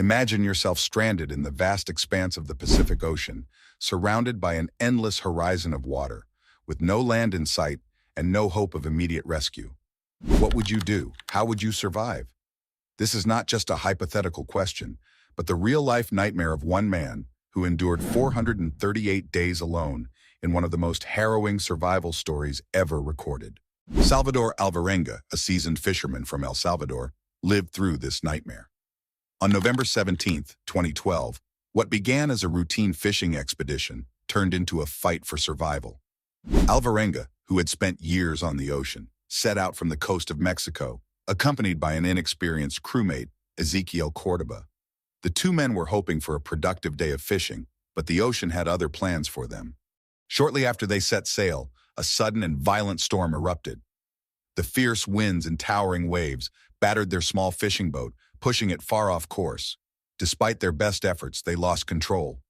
Imagine yourself stranded in the vast expanse of the Pacific Ocean, surrounded by an endless horizon of water, with no land in sight and no hope of immediate rescue. What would you do? How would you survive? This is not just a hypothetical question, but the real-life nightmare of one man who endured 438 days alone in one of the most harrowing survival stories ever recorded. Salvador Alvarenga, a seasoned fisherman from El Salvador, lived through this nightmare. On November 17, 2012, what began as a routine fishing expedition turned into a fight for survival. Alvarenga, who had spent years on the ocean, set out from the coast of Mexico, accompanied by an inexperienced crewmate, Ezequiel Cordoba. The two men were hoping for a productive day of fishing, but the ocean had other plans for them. Shortly after they set sail, a sudden and violent storm erupted. The fierce winds and towering waves battered their small fishing boat, pushing it far off course. Despite their best efforts, they lost control.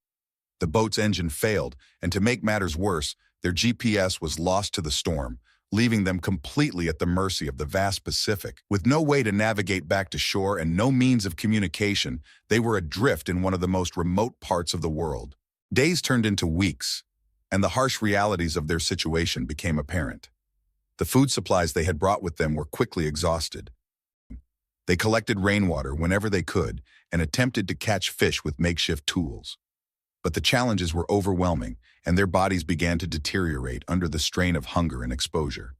The boat's engine failed, and to make matters worse, their GPS was lost to the storm, leaving them completely at the mercy of the vast Pacific. With no way to navigate back to shore and no means of communication, they were adrift in one of the most remote parts of the world. Days turned into weeks, and the harsh realities of their situation became apparent. The food supplies they had brought with them were quickly exhausted. They collected rainwater whenever they could and attempted to catch fish with makeshift tools. But the challenges were overwhelming, and their bodies began to deteriorate under the strain of hunger and exposure.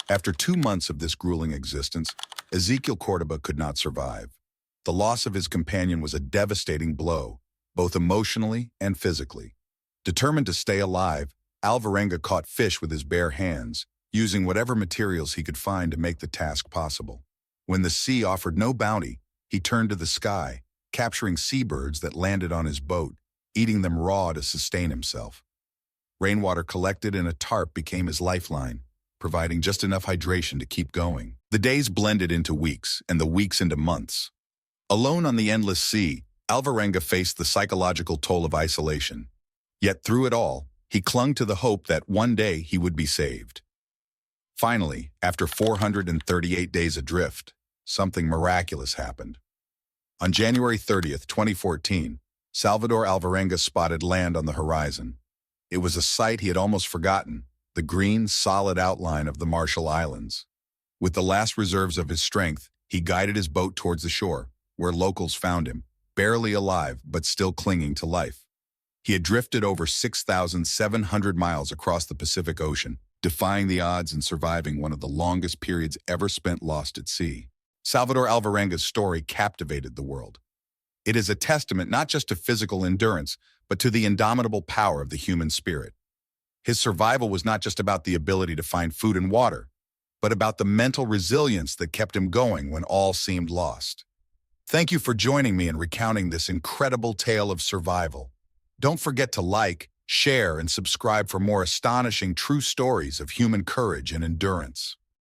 After 2 months of this grueling existence, Ezequiel Cordoba could not survive. The loss of his companion was a devastating blow, both emotionally and physically. Determined to stay alive, Alvarenga caught fish with his bare hands, using whatever materials he could find to make the task possible. When the sea offered no bounty, he turned to the sky, capturing seabirds that landed on his boat, eating them raw to sustain himself. Rainwater collected in a tarp became his lifeline, providing just enough hydration to keep going. The days blended into weeks, and the weeks into months. Alone on the endless sea, Alvarenga faced the psychological toll of isolation. Yet through it all, he clung to the hope that one day he would be saved. Finally, after 438 days adrift, something miraculous happened. On January 30th, 2014, Salvador Alvarenga spotted land on the horizon. It was a sight he had almost forgotten, the green, solid outline of the Marshall Islands. With the last reserves of his strength, he guided his boat towards the shore, where locals found him, barely alive but still clinging to life. He had drifted over 6,700 miles across the Pacific Ocean, defying the odds and surviving one of the longest periods ever spent lost at sea. Salvador Alvarenga's story captivated the world. It is a testament not just to physical endurance, but to the indomitable power of the human spirit. His survival was not just about the ability to find food and water, but about the mental resilience that kept him going when all seemed lost. Thank you for joining me in recounting this incredible tale of survival. Don't forget to like, share, and subscribe for more astonishing true stories of human courage and endurance.